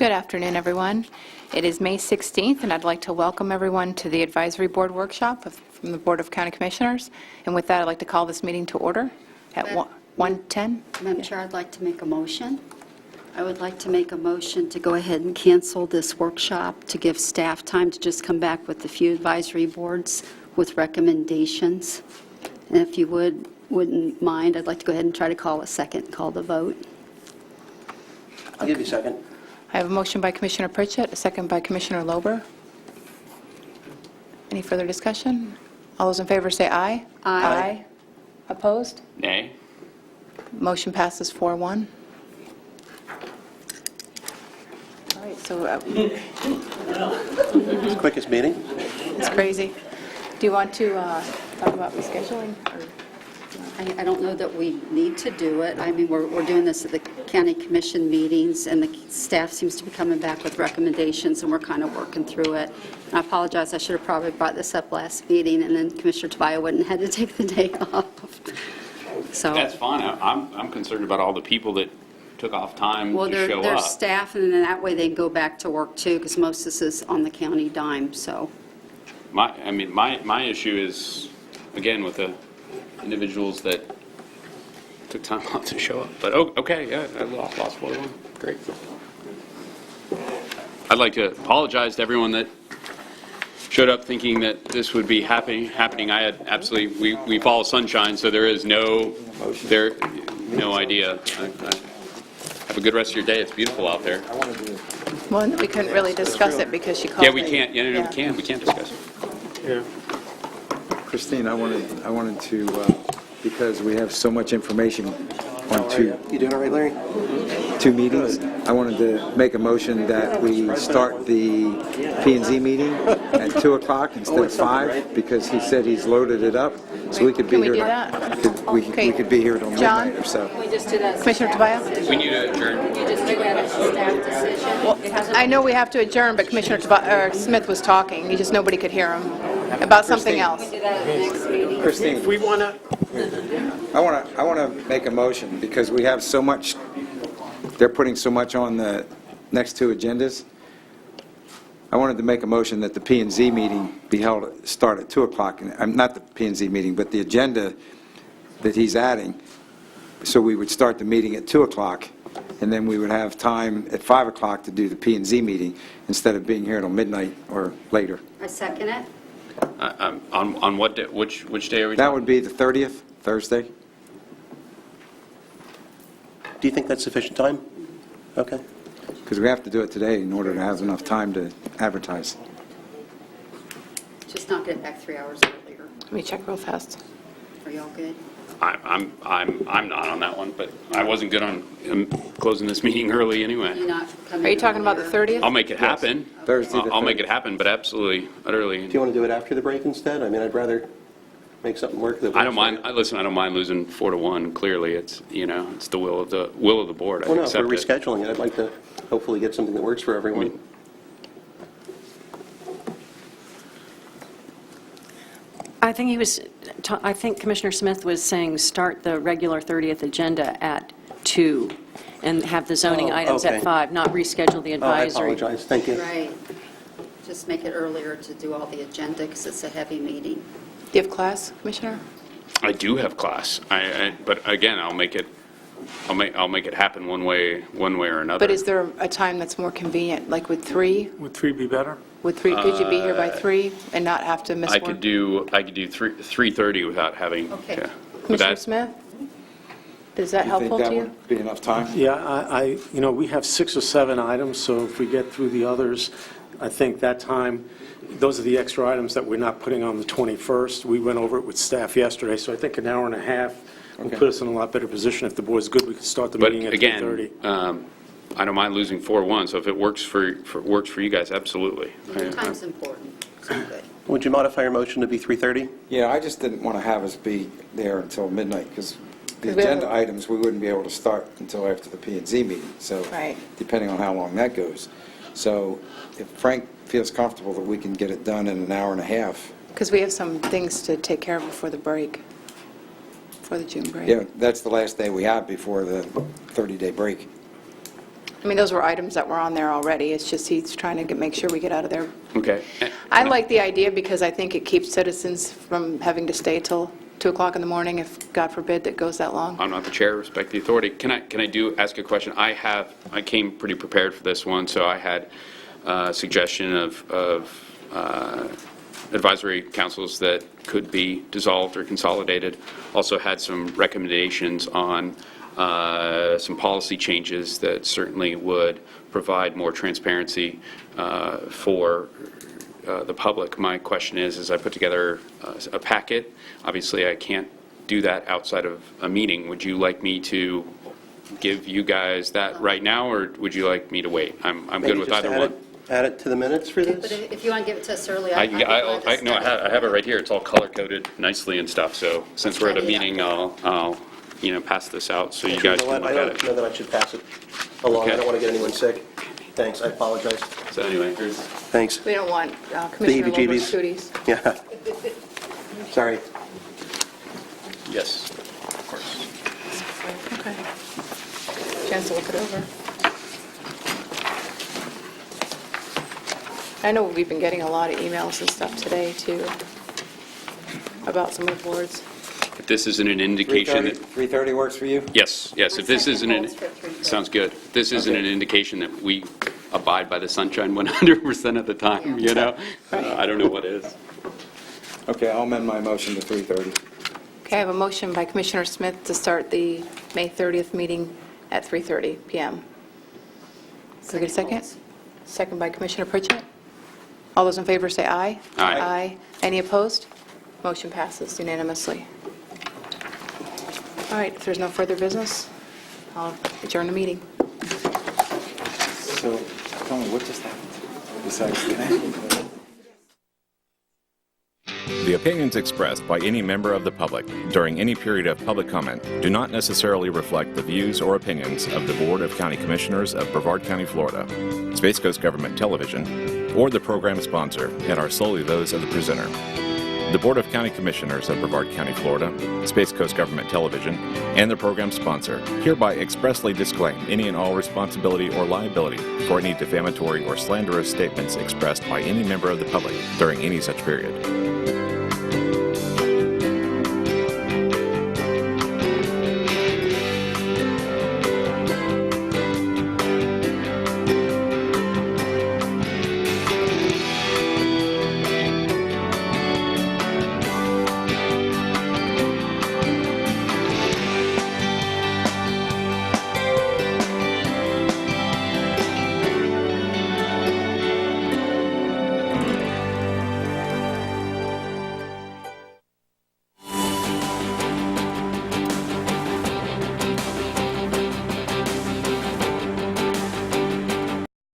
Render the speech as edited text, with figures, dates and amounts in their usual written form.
Good afternoon, everyone. It is May 16th, and I'd like to welcome everyone to the Advisory Board Workshop from the Board of County Commissioners. And with that, I'd like to call this meeting to order at 1:10. Madam Chair, I'd like to make a motion. I would like to make a motion to go ahead and cancel this workshop to give staff time to just come back with a few advisory boards with recommendations. And if you wouldn't mind, I'd like to go ahead and try to call the vote. I'll give you a second. I have a motion by Commissioner Pritchett, a second by Commissioner Lober. Any further discussion? All those in favor say aye. Aye. Opposed? Nay. Motion passes 4-1. All right, so It's the quickest meeting. it's crazy. Do you want to talk about rescheduling? Or? I don't know that we need to do it. I mean, we're doing this at the county commission meetings, and the staff seems to be coming back with recommendations, and we're kind of working through it. And I apologize, I should have probably brought this up last meeting, and then Commissioner Tobias wouldn't have had to take the day off. So, That's fine. I'm concerned about all the people that took off time well, to show they're up. staff, and then that way they can go back to work too, because most of this is on the county dime, so. My issue is, again, with the individuals that took time off to show up. But, okay, yeah, I lost 4-1. Great. I'd like to apologize to everyone that showed up thinking that this would be happening. I had absolutely, we follow sunshine, so there is no idea. Have a good rest of your day. It's beautiful out there. Well, we couldn't really discuss it because she called Yeah, we can't. We can't discuss it. Yeah. Christine, I wanted to, because we have so much information on You doing all right, Larry? two meetings, I wanted to make a motion that we start the P&Z meeting at 2 o'clock instead of 5, because he said he's loaded it up, so we could be Can we here. do that? We Okay. could be here till John? midnight or so. We just did that. Commissioner Tobias? We need to adjourn. You just do that as a staff decision. Well, I know we have to adjourn, but Commissioner Smith was talking. You just, nobody could hear him about something else. Do that at the next meeting. Christine, We want to, I want to make a motion, because we have so much, they're putting so much on the next two agendas. I wanted to make a motion that the P&Z meeting be held, start at 2 o'clock, not the P&Z meeting, but the agenda that he's adding, so we would start the meeting at 2 o'clock, and then we would have time at 5 o'clock to do the P&Z meeting, instead of being here till midnight or later. I second it. On what day, which day are we That talking? would be the 30th, Thursday. Do you think that's sufficient time? Okay. Because we have to do it today in order to have enough time to advertise. Just not get back 3 hours earlier. Let me check real fast. Are y'all good? I'm not on that one, but I wasn't good on closing this meeting early anyway. You not coming Are you talking about the earlier? 30th? I'll make it happen. Thursday the I'll make 30th. it happen, but absolutely, utterly. Do you want to do it after the break instead? I mean, I'd rather make something work. I don't mind. Listen, I don't mind losing 4-1. Clearly, it's it's the will of the board. I Well, no, if accept we're it. rescheduling it, I'd like to hopefully get something that works for everyone. I think Commissioner Smith was saying start the regular 30th agenda at 2 and have the zoning Oh, items okay. at 5, not reschedule the Oh, I advisory. apologize. Thank you. Right. Just make it earlier to do all the agenda, because it's a heavy meeting. Do you have class, Commissioner? I do have class. But again, I'll make it happen one way or another. But is there a time that's more convenient, like would 3? would 3 be better? Would 3, could you be here by 3 and not have to miss I work? could do 3:30 without having. Okay. Yeah. Would Commissioner that- Smith? Is that Do you helpful think to that you? would be enough time? Yeah, we have 6 or 7 items, so if we get through the others, I think that time, those are the extra items that we're not putting on the 21st. We went over it with staff yesterday, so I think an hour and a half will Okay. put us in a lot better position. If the board's good, we can start the But meeting at again, 3:30. I don't mind losing 4-1, so if it works for you guys, absolutely. Your time's important, so good. Would you modify your motion to be 3:30? Yeah, I just didn't want to have us be there until midnight, because the We have- agenda items, we wouldn't be able to start until after the P&Z meeting, so, Right. depending on how long that goes. So if Frank feels comfortable that we can get it done in an hour and a half, Because we have some things to take care of before the break, before the June break. yeah, that's the last day we have before the 30-day break. I mean, those were items that were on there already. It's just he's trying to make sure we get out of there. Okay. I like the idea because I think it keeps citizens from having to stay till 2 o'clock in the morning if, God forbid, that goes that long. I'm not the chair, respect the authority. Can I ask a question? I came pretty prepared for this one, so I had a suggestion of advisory councils that could be dissolved or consolidated. Also had some recommendations on some policy changes that certainly would provide more transparency for the public. My question is I put together a packet. Obviously, I can't do that outside of a meeting. Would you like me to give you guys that right now, or would you like me to wait? I'm good Maybe with just either add one. it- Add it to the minutes for But this? if you want to give it to us early, I I'd be glad to no, I have it right here. It's all color-coded nicely and stuff, so since we're at a meeting, I'll pass this out so you guys know can what? look I at don't know it. that I should pass it along. Okay. I don't want to get anyone sick. Thanks, I apologize. So anyway, here's, Thanks. We don't want Commissioner heebie-jeebies. Wilbur's cooties. Yeah. Sorry. yes, of course. Okay. Chance to look it over. I know we've been getting a lot of emails and stuff today, too, about some of the boards. If this isn't an indication that... 3:30 works for you? Yes, if this second isn't an... holds for 3:30. Sounds good. If this isn't Okay. an indication that we abide by the sunshine 100% of the time, I don't know what is. Okay, I'll amend my motion to 3:30. Okay, I have a motion by Commissioner Smith to start the May 30th meeting at 3:30 PM. Can we get a second? Second by Commissioner Pritchett. All those in favor say aye. Aye. Aye. Any opposed? Motion passes unanimously. All right, if there's no further business, I'll adjourn the meeting. So, tell me, what just happened besides that? The opinions expressed by any member of the public during any period of public comment do not necessarily reflect the views or opinions of the Board of County Commissioners of Brevard County, Florida, Space Coast Government Television, or the program sponsor, and are solely those of the presenter. The Board of County Commissioners of Brevard County, Florida, Space Coast Government Television, and the program sponsor hereby expressly disclaim any and all responsibility or liability for any defamatory or slanderous statements expressed by any member of the public during any such period.